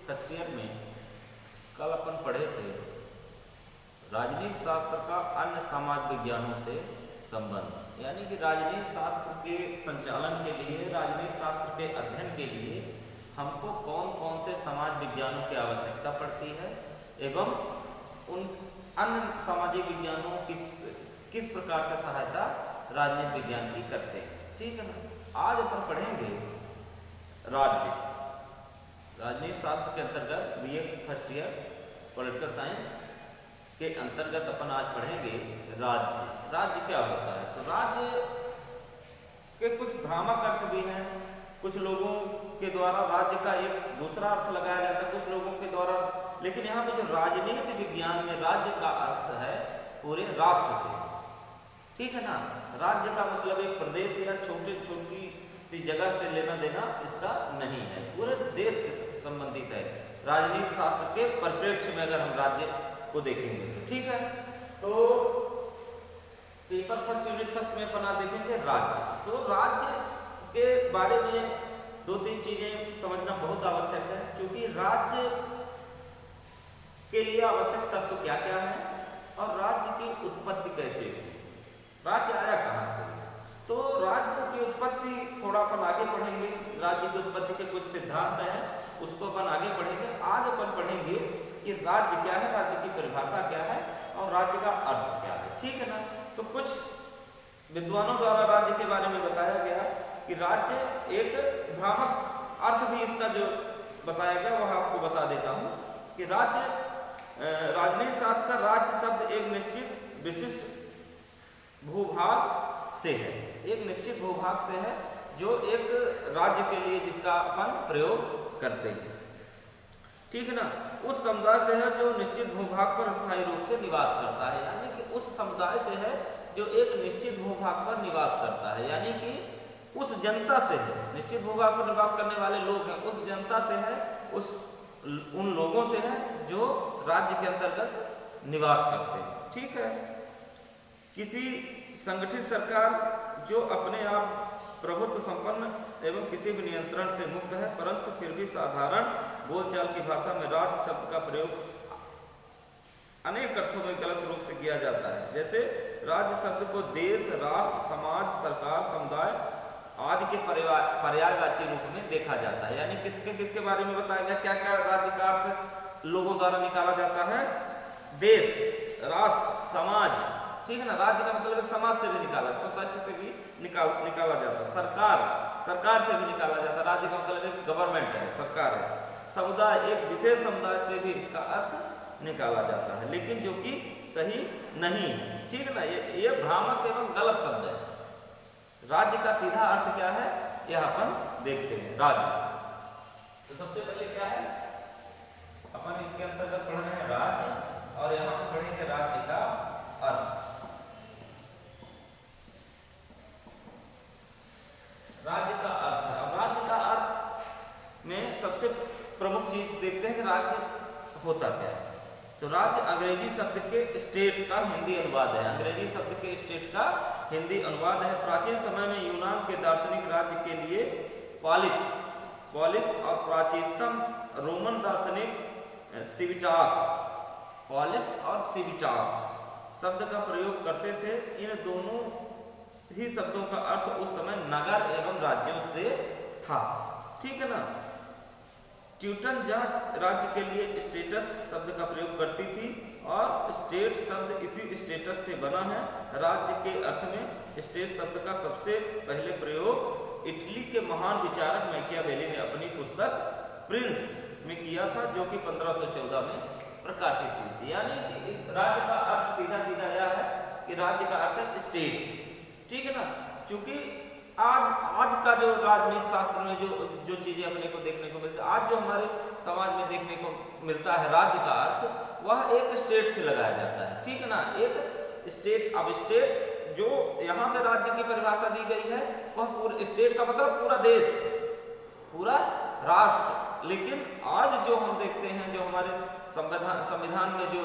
First year में कल अपन पढ़े थे राजनीति शास्त्र का अन्य समाज विज्ञानों से संबंध, यानी कि राजनीति शास्त्र के संचालन के लिए, राजनीति शास्त्र के अध्ययन के लिए हमको कौन कौन से समाज विज्ञानों की आवश्यकता पड़ती है एवं उन अन्य सामाजिक विज्ञानों किस प्रकार से सहायता राजनीति विज्ञान की करते हैं। ठीक है ना। आज अपन पढ़ेंगे राजनीति शास्त्र के अंतर्गत BA first year political science के अंतर्गत अपन आज पढ़ेंगे राज्य क्या होता है। तो राज्य के कुछ भ्रामक अर्थ भी हैं, कुछ लोगों के द्वारा राज्य का एक दूसरा अर्थ लगाया जाता है, कुछ लोगों के द्वारा, लेकिन यहाँ पे जो राजनीति विज्ञान में राज्य का अर्थ है पूरे राष्ट्र से। ठीक है ना। राज्य का मतलब एक प्रदेश या छोटी सी जगह से लेना देना इसका नहीं है, पूरे देश से संबंधित है राजनीति शास्त्र के परिप्रेक्ष्य में अगर हम राज्य को देखेंगे तो। ठीक है। तो पेपर फर्स्ट यूनिट फर्स्ट में अपना देखेंगे राज्य। तो राज्य के बारे में दो तीन चीजें समझना बहुत आवश्यक है, क्योंकि राज्य के लिए आवश्यक तत्व क्या क्या है और राज्य की उत्पत्ति कैसे हुई, राज्य आया कहाँ से। तो राज्य की उत्पत्ति थोड़ा अपन आगे पढ़ेंगे, राज्य की उत्पत्ति के कुछ सिद्धांत हैं उसको अपन आगे पढ़ेंगे। आज अपन पढ़ेंगे कि राज्य क्या है, राज्य की परिभाषा क्या है और राज्य का अर्थ क्या है। ठीक है ना। तो कुछ विद्वानों द्वारा राज्य के बारे में बताया गया कि राज्य एक भ्रामक अर्थ भी इसका जो बताया गया वह आपको बता देता हूँ कि राज्य राजनीति शास्त्र का राज्य शब्द एक निश्चित विशिष्ट भूभाग से है, एक निश्चित भूभाग से है जो एक राज्य के लिए जिसका अपन प्रयोग करते हैं। ठीक है ना। उस समुदाय से है जो निश्चित भूभाग पर स्थायी रूप से निवास करता है, यानी कि उस समुदाय से है जो एक निश्चित भूभाग पर निवास करता है, यानी कि उस जनता से है, निश्चित भूभाग पर निवास करने वाले लोग हैं, उस जनता से है, उन लोगों से है जो राज्य के अंतर्गत निवास करते हैं। ठीक है। किसी संगठित सरकार जो अपने आप प्रभुत्व संपन्न एवं किसी भी नियंत्रण से मुक्त है, परंतु फिर भी साधारण बोलचाल की भाषा में राज्य शब्द का प्रयोग अनेक अर्थों में गलत रूप से किया जाता है। जैसे राज्य शब्द को देश, राष्ट्र, समाज, सरकार, समुदाय आदि के पर्यायवाची रूप में देखा जाता है, यानी किसके बारे में बताया गया, क्या क्या राज्य का अर्थ लोगों द्वारा निकाला जाता है, देश, राष्ट्र, समाज। ठीक है ना। राज्य का मतलब एक समाज से भी निकाला, सोसाइटी से भी निकाला जाता है, सरकार से भी निकाला जाता है, राज्य का मतलब एक गवर्नमेंट है, सरकार है, समुदाय, एक विशेष समुदाय से भी इसका अर्थ निकाला जाता है, लेकिन जो कि सही नहीं है। ठीक है ना। ये भ्रामक एवं गलत शब्द है। राज्य का सीधा अर्थ क्या है यह अपन देखते हैं। राज्य तो सबसे पहले क्या है, अपन इसके अंतर्गत पढ़ रहे हैं राज्य और यहाँ पर पढ़ेंगे राज्य का अर्थ। राज्य का अर्थ है, और राज्य का अर्थ में सबसे प्रमुख चीज देखते हैं कि राज्य होता क्या है। तो राज्य अंग्रेजी शब्द के स्टेट का हिंदी अनुवाद है, अंग्रेजी शब्द के स्टेट का हिंदी अनुवाद है। प्राचीन समय में यूनान के दार्शनिक राज्य के लिए पॉलिस और प्राचीनतम रोमन दार्शनिक सिविटास, पॉलिस और सिविटास शब्द का प्रयोग करते थे। इन दोनों ही शब्दों का अर्थ उस समय नगर एवं राज्यों से था। ठीक है ना। ट्यूटन जाट राज्य के लिए स्टेटस शब्द का प्रयोग करती थी और स्टेट शब्द इसी स्टेटस से बना है। राज्य के अर्थ में स्टेट शब्द का सबसे पहले प्रयोग इटली के महान विचारक मैकियावेली ने अपनी पुस्तक प्रिंस में किया था, जो कि 1514 में प्रकाशित हुई थी। यानी कि इस राज्य का अर्थ सीधा सीधा यह है कि राज्य का अर्थ है स्टेट। ठीक है ना। क्योंकि आज का जो राजनीति शास्त्र में जो चीजें अपने को देखने को मिलती है, आज जो हमारे समाज में देखने को मिलता है राज्य का अर्थ, वह एक स्टेट से लगाया जाता है। ठीक है ना। एक स्टेट, अब स्टेट जो यहाँ पे राज्य की परिभाषा दी गई है वह पूरे स्टेट का मतलब पूरा देश, पूरा राष्ट्र। लेकिन आज जो हम देखते हैं, जो हमारे संविधान में जो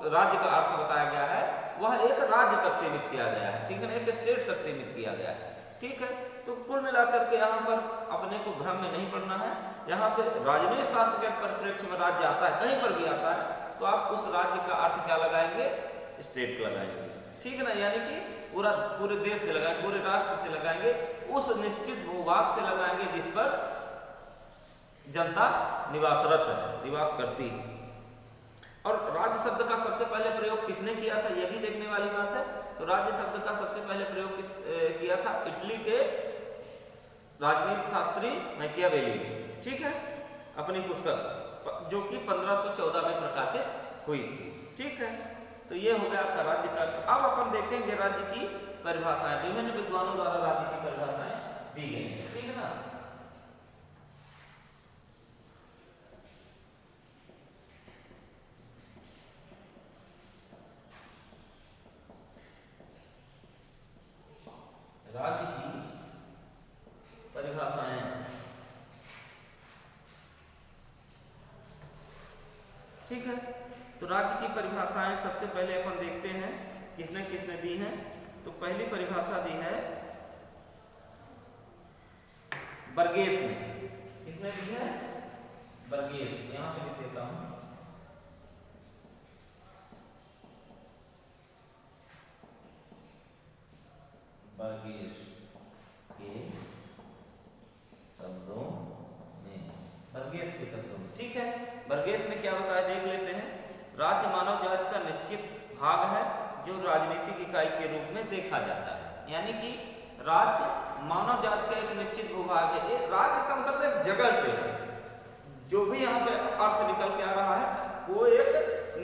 राज्य का अर्थ बताया गया है वह एक राज्य तक सीमित किया गया है। ठीक है ना। एक स्टेट तक सीमित किया गया है। ठीक है, तो कुल मिलाकर के यहाँ पर अपने को भ्रम में नहीं पड़ना है। यहाँ पे राजनीति शास्त्र के परिप्रेक्ष्य में राज्य आता है, कहीं पर भी आता है, तो आप उस राज्य का अर्थ क्या लगाएंगे? स्टेट लगाएंगे, ठीक है ना, यानी कि पूरे देश से लगाएंगे, पूरे राष्ट्र से लगाएंगे, उस निश्चित भूभाग से लगाएंगे जिस पर जनता निवासरत है, निवास करती है। और राज्य शब्द का सबसे पहले प्रयोग किसने किया था, यह भी देखने वाली बात है। तो राज्य शब्द का सबसे पहले प्रयोग किया था? इटली के राजनीति शास्त्री मैकियावेली ने, ठीक है, अपनी पुस्तक जो कि 1514 में प्रकाशित हुई थी, ठीक है। तो ये हो गया आपका राज्य का। अब अपन देखेंगे राज्य की परिभाषाएं, विभिन्न विद्वानों द्वारा राज्य की परिभाषाएं दी गई, ठीक है ना। राज्य की परिभाषाएं, ठीक है। तो राज्य की परिभाषाएं सबसे पहले अपन देखते हैं किसने किसने दी हैं। तो पहली परिभाषा दी है बर्गेस ने। किसने दी है? बर्गेस। यहां पे लिख देता हूं, बर्गेस के शब्दों में, बर्गेस के शब्दों में, ठीक है। बर्गेस ने क्या बताया देख लेते हैं। राज्य मानव जाति का निश्चित भाग है जो राजनीतिक इकाई के रूप में देखा जाता है। यानी कि राज्य मानव जाति का एक निश्चित भूभाग है। ये राज्य का मतलब एक जगह से है, जो भी यहाँ पे अर्थ निकल के आ रहा है वो एक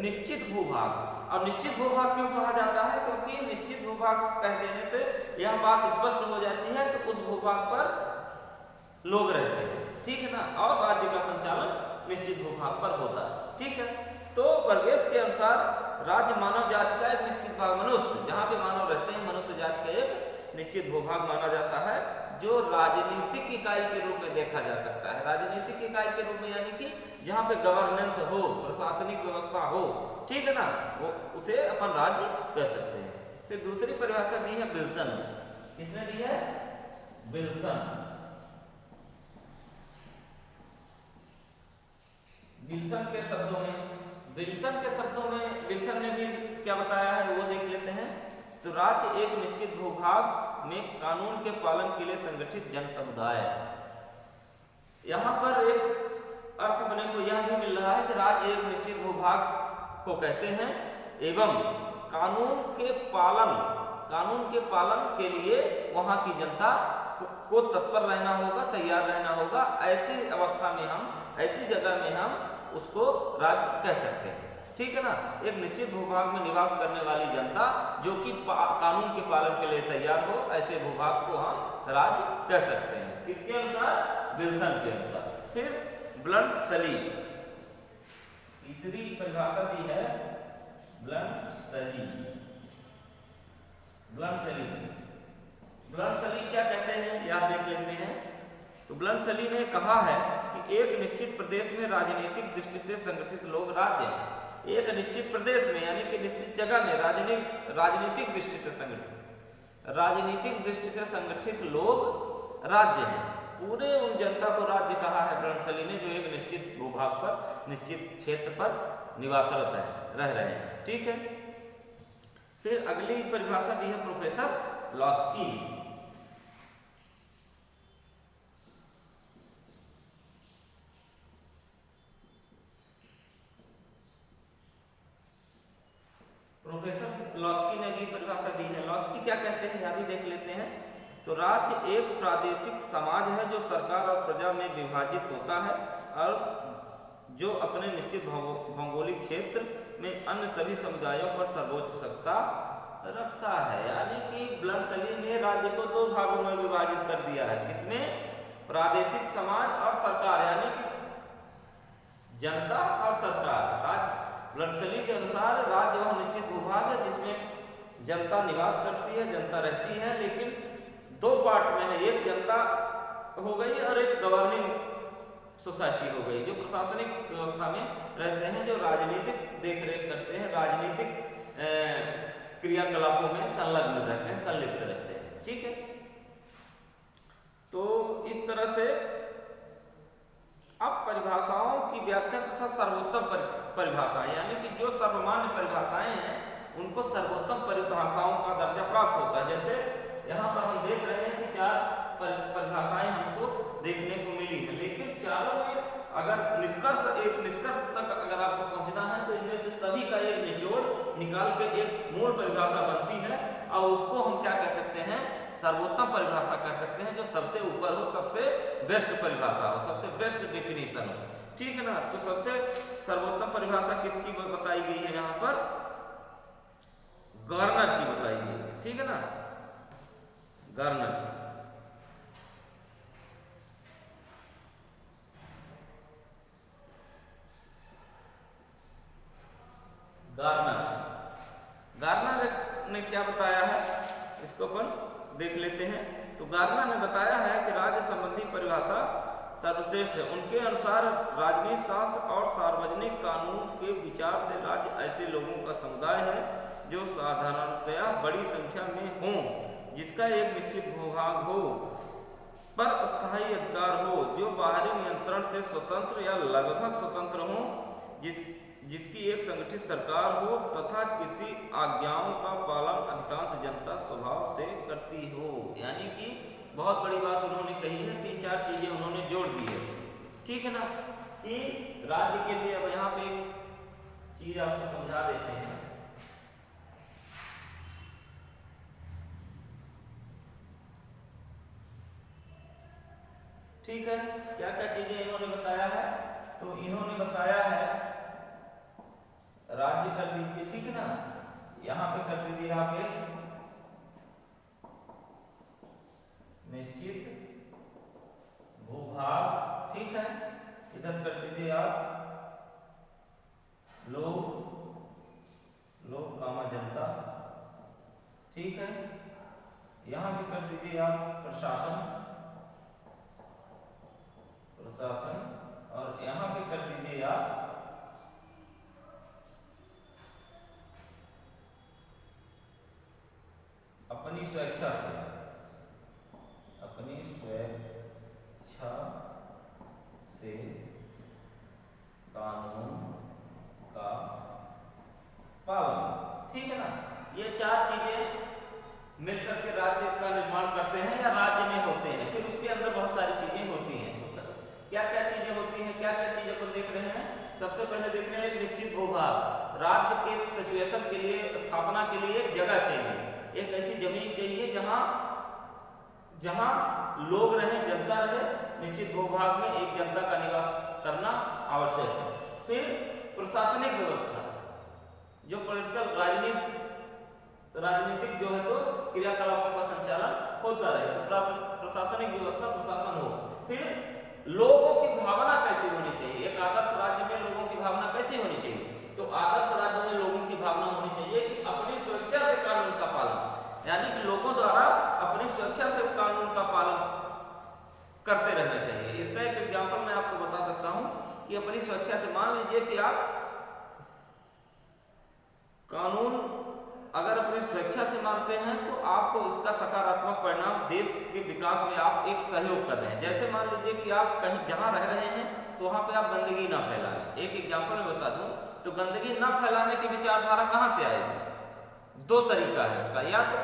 निश्चित भूभाग। और निश्चित भूभाग क्यों कहा जाता है? क्योंकि निश्चित भूभाग कह देने से यह बात स्पष्ट हो जाती है कि उस भूभाग पर लोग रहते हैं, ठीक है ना, और राज्य का संचालन निश्चित भूभाग पर होता है, ठीक है। तो बर्गेस के अनुसार राज्य मानव जाति का एक निश्चित भाग, मनुष्य जहाँ पे मानव रहते हैं, मनुष्य जाति का एक निश्चित भूभाग माना जाता है जो राजनीतिक इकाई के रूप में देखा जा सकता है। राजनीतिक इकाई के रूप में यानी कि जहाँ पे गवर्नेंस हो, प्रशासनिक व्यवस्था हो, ठीक है ना, वो उसे अपन राज्य कह सकते हैं। फिर दूसरी परिभाषा दी है विल्सन ने। किसने दी है? विल्सन। विल्सन के शब्दों में, विल्सन ने भी क्या बताया है वो देख लेते हैं। तो राज्य एक निश्चित भूभाग में कानून के पालन के लिए संगठित जन समुदाय। यहाँ पर एक अर्थ अपने को यह भी मिल रहा है कि राज्य एक निश्चित भूभाग को कहते हैं एवं कानून के पालन के लिए वहाँ की जनता को तत्पर रहना होगा, तैयार रहना होगा। ऐसी अवस्था में हम, ऐसी जगह में हम उसको राज्य कह सकते हैं, ठीक है ना। एक निश्चित भूभाग में निवास करने वाली जनता जो कि कानून के पालन के लिए तैयार हो, ऐसे भूभाग को हम राज्य कह सकते हैं। किसके अनुसार? विल्सन के अनुसार। फिर ब्लंट सली, तीसरी परिभाषा दी है ब्लंट सली। ब्लंट सली क्या कहते हैं यह देख लेते हैं। तो ब्लंट सली ने कहा है कि एक निश्चित प्रदेश में राजनीतिक दृष्टि से संगठित लोग राज्य हैं। एक निश्चित प्रदेश में यानी कि निश्चित जगह में राजनीतिक दृष्टि से संगठित लोग राज्य हैं। पूरे उन जनता को राज्य कहा है ब्लंट सली ने जो एक निश्चित भूभाग पर, निश्चित क्षेत्र पर निवासरत है, रह रहे हैं, ठीक है। फिर अगली परिभाषा दी है प्रोफेसर लॉस्की। प्रोफेसर लॉस्की ने अगली परिभाषा दी है। लॉस्की क्या कहते हैं यह भी देख लेते हैं। तो राज्य एक प्रादेशिक समाज है जो सरकार और प्रजा में विभाजित होता है और जो अपने निश्चित भौगोलिक क्षेत्र में अन्य सभी समुदायों पर सर्वोच्च सत्ता रखता है। यानी कि ब्लंट सली ने राज्य को दो भागों में विभाजित कर दिया है। किसमें? प्रादेशिक समाज और सरकार, यानी कि जनता और सरकार। ब्लंट सली के अनुसार राज्य वह निश्चित भूभाग है जिसमें जनता निवास करती है, जनता रहती है, लेकिन दो पार्ट में है। एक जनता हो गई और एक गवर्निंग सोसाइटी हो गई, जो प्रशासनिक व्यवस्था में रहते हैं, जो राजनीतिक देखरेख करते हैं, राजनीतिक क्रियाकलापों में संलग्न रहते हैं, संलिप्त रहते हैं, ठीक है। इस तरह से अब परिभाषाओं की व्याख्या तथा सर्वोत्तम परिभाषा, यानी कि जो सर्वमान्य परिभाषाएं हैं उनको सर्वोत्तम परिभाषाओं का दर्जा प्राप्त होता है। जैसे यहाँ पर हम देख रहे हैं कि 4 परिभाषाएं हमको देखने को मिली है, लेकिन चारों में अगर एक निष्कर्ष तक अगर आपको पहुंचना है तो इनमें से सभी का एक निचोड़ निकाल के एक मूल परिभाषा बनती है, और उसको हम क्या कह सकते हैं, सर्वोत्तम परिभाषा कह सकते हैं, जो सबसे ऊपर हो, सबसे बेस्ट परिभाषा हो, सबसे बेस्ट डेफिनेशन हो। ठीक है ना। तो सबसे सर्वोत्तम परिभाषा किसकी बताई गई है यहाँ पर, गार्नर की बताई गई है। ठीक है ना, गार्नर की। गार्नर ने क्या बताया है, इसको अपन देख लेते हैं। तो गार्नर ने बताया है कि राज्य संबंधी परिभाषा सर्वश्रेष्ठ है। उनके अनुसार राजनीति शास्त्र और सार्वजनिक कानून के विचार से राज्य ऐसे लोगों का समुदाय है जो साधारणतया बड़ी संख्या में हों, जिसका एक निश्चित भूभाग हो, पर अस्थायी अधिकार हो, जो बाहरी नियंत्रण से स्वतंत्र या लगभग स्वतंत्र हो, जिसकी एक संगठित सरकार हो तथा किसी आज्ञाओं का पालन अधिकांश जनता स्वभाव से करती हो। यानी कि बहुत बड़ी बात उन्होंने कही है, 3-4 चीजें उन्होंने जोड़ दी है। ठीक है ना, कि राज्य के लिए अब यहाँ पे एक चीज आपको समझा देते हैं। ठीक है, क्या क्या चीजें इन्होंने बताया है, तो इन्होंने बताया है राज्य कर दीजिए। ठीक है ना, यहां पे कर दीजिए आप एक निश्चित भूभाग। ठीक है, इधर कर दीजिए आप लोग कामा जनता। ठीक है, यहां भी कर दीजिए आप प्रशासन, और यहां पे कर दीजिए आप अपनी स्वेच्छा से कानून का पालन। ठीक है ना, ये 4 चीजें मिलकर के राज्य का निर्माण करते हैं या राज्य में होते हैं। फिर उसके अंदर बहुत सारी चीजें होती हैं। क्या क्या चीजें होती हैं, क्या क्या चीजें अपन देख रहे हैं। सबसे पहले देख रहे हैं एक निश्चित भूभाग। राज्य के सिचुएशन के लिए, स्थापना के लिए एक जगह चाहिए, एक ऐसी जमीन चाहिए जहां लोग रहे, जनता रहे। निश्चित भूभाग में एक जनता का निवास करना आवश्यक है। फिर प्रशासनिक व्यवस्था, जो पॉलिटिकल राजनीतिक जो है तो क्रियाकलापों का संचालन होता रहे, तो प्रशासनिक व्यवस्था, प्रशासन हो। फिर लोगों की भावना कैसी होनी चाहिए, एक आदर्श राज्य में लोगों की भावना कैसी होनी चाहिए, तो आदर्श राज्य में लोगों की भावना होनी चाहिए कि अपनी स्वेच्छा से कानून का पालन, यानी कि लोगों द्वारा अपनी स्वेच्छा से कानून का पालन करते रहना चाहिए। इसका एक एग्जांपल मैं आपको बता सकता हूं कि अपनी स्वेच्छा से, मान लीजिए कि आप कानून अगर अपनी स्वेच्छा से मानते हैं तो आपको इसका सकारात्मक परिणाम, देश के विकास में आप एक सहयोग कर रहे हैं। जैसे मान लीजिए कि आप कहीं जहां रह रहे हैं तो वहां पे आप गंदगी ना फैलाएं। एक एग्जांपल मैं बता दूं, तो गंदगी ना फैलाने की विचारधारा कहां से आएगी, 2 तरीका है उसका, या तो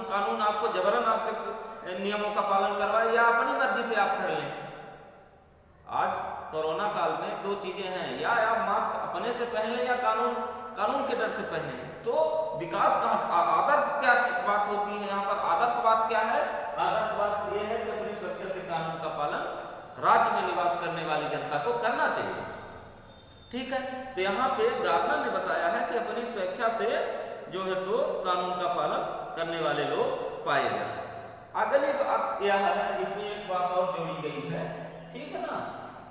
कानून आपको जबरन आपसे नियमों का पालन करवाए, या अपनी मर्जी से आप कर लें। आज कोरोना काल में 2 चीजें हैं, या आप मास्क अपने से पहन लें या कानून के डर से पहने। तो विकास कहां, आदर्श क्या बात होती है यहाँ पर, आदर्श बात क्या है, आदर्श बात यह है कि अपनी स्वेच्छा से कानून का पालन राज्य में निवास करने वाली जनता को करना चाहिए। ठीक है, तो यहाँ पे गार्नर ने बताया है कि अपनी स्वेच्छा से जो है तो कानून का पालन करने वाले लोग पाए जाए। अगली बात यह है, इसमें एक बात और जोड़ी गई है। ठीक है ना,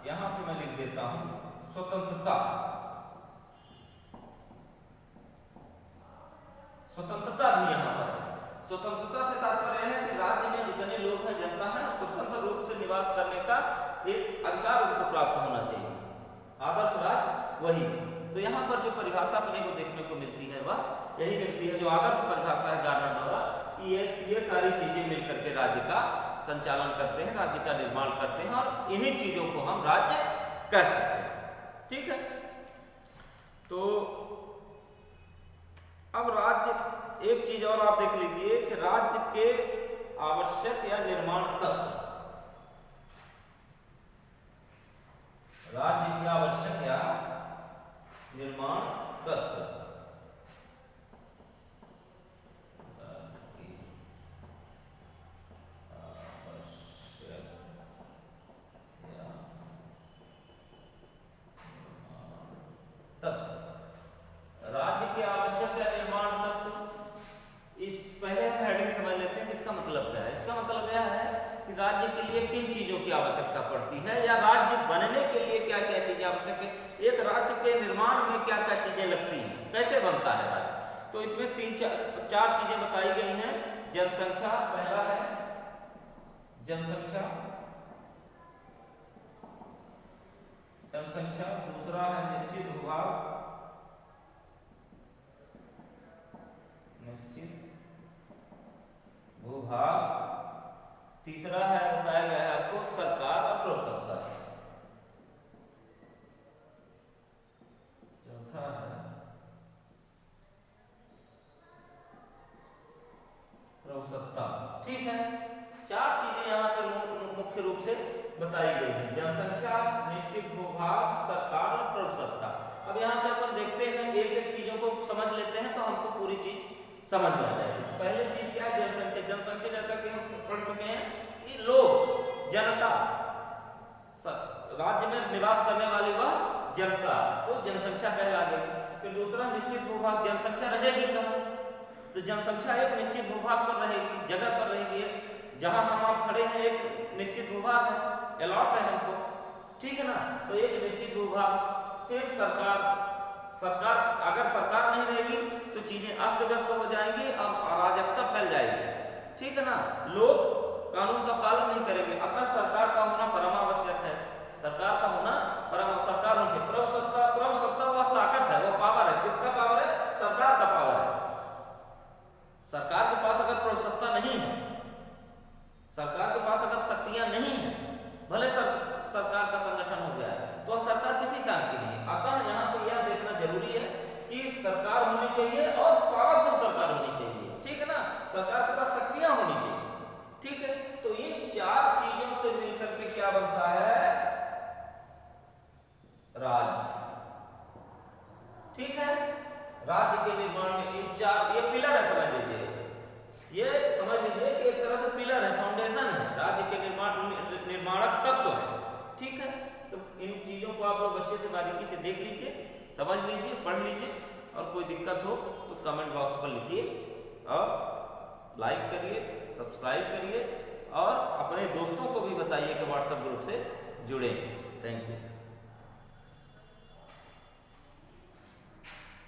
यहाँ पे मैं लिख देता हूं स्वतंत्रता। भी यहाँ पर, स्वतंत्रता से तात्पर्य है कि राज्य में जितने लोग हैं, जनता है, स्वतंत्र रूप से निवास करने का एक अधिकार उनको प्राप्त होना चाहिए। आदर्श राज्य वही। तो यहाँ पर जो परिभाषा अपने को देखने को मिलती है वह यही मिलती है, जो आदर्श परिभाषा है गार्नर द्वारा ये सारी चीजें मिलकर के राज्य का संचालन करते हैं, राज्य का निर्माण करते हैं, और इन्हीं चीजों को हम राज्य कह सकते हैं। ठीक है, तो अब राज्य, एक चीज और आप देख लीजिए कि राज्य के आवश्यक या निर्माण तत्व, राज्य के आवश्यक या निर्माण तत्व, राज्य के आवश्यक या निर्माण तत्व, इस पहले हम हेडिंग समझ लेते हैं कि इसका मतलब क्या है। इसका मतलब यह है कि राज्य के लिए किन चीजों की आवश्यकता पड़ती है, या राज्य बनने के लिए क्या क्या चीजें आवश्यक है, एक राज्य के निर्माण में क्या क्या चीजें लगती हैं, कैसे बनता है राज्य। तो इसमें चार चीजें बताई गई हैं। जनसंख्या पहला है, जनसंख्या, जनसंख्या, दूसरा है निश्चित भूभाग, भूभाग, तीसरा है बताया गया है आपको सरकार और प्रभुसत्ता, चौथा है प्रभुसत्ता। ठीक है, चार चीजें यहाँ पे मुख्य रूप से बताई गई हैं, जनसंख्या, निश्चित भूभाग, सरकार और प्रभुसत्ता। अब यहाँ पे अपन देखते हैं, एक एक चीजों को समझ लेते हैं तो हमको पूरी चीज समझ में आ जाएगी। तो पहली चीज क्या है, जनसंख्या। जनसंख्या जैसा कि हम पढ़ चुके हैं कि लोग, जनता, राज्य में निवास करने वाली वह जनता, तो जनसंख्या कहला गई। फिर दूसरा निश्चित भूभाग, जनसंख्या रहेगी कहाँ, तो जनसंख्या एक निश्चित भूभाग पर रहेगी, जगह पर रहेगी। जहां हम आप खड़े हैं एक निश्चित भूभाग है, अलॉट है हमको, ठीक है ना, तो एक निश्चित भूभाग। फिर सरकार, सरकार, अगर सरकार नहीं रहेगी तो चीजें अस्त व्यस्त हो जाएंगी और अराजकता फैल जाएगी, ठीक है ना, लोग कानून का पालन नहीं करेंगे। अतः सरकार का होना परमावश्यक है, सरकार का होना सरकार होनी चाहिए। प्रभुसत्ता, प्रभुसत्ता वह ताकत है, वो पावर है, किसका पावर है, सरकार का पावर है। सरकार के पास अगर प्रभुसत्ता नहीं है, सरकार के पास अगर शक्तियां नहीं है, भले सरकार का संगठन हो गया है, तो सरकार किसी काम की नहीं है। अतः यहाँ पे यह देखना जरूरी है कि सरकार होनी चाहिए और पावरफुल सरकार होनी चाहिए, ठीक है ना, सरकार के पास शक्तियां होनी चाहिए, ठीक है। तो इन चार चीजों से मिलकर के क्या बनता है, राज्य, ठीक है। राज्य के निर्माण में इन चार, ये पिलर है, समझ लीजिए, ये समझ लीजिए कि एक तरह से पिलर है, फाउंडेशन है, राज्य के निर्माणक तत्व है, ठीक है। तो इन चीजों को आप लोग अच्छे से बारीकी से देख लीजिए, समझ लीजिए, पढ़ लीजिए, और कोई दिक्कत हो तो कमेंट बॉक्स पर लिखिए, और लाइक करिए, सब्सक्राइब करिए, और अपने दोस्तों को भी बताइए कि व्हाट्सएप ग्रुप से जुड़े। Thank you.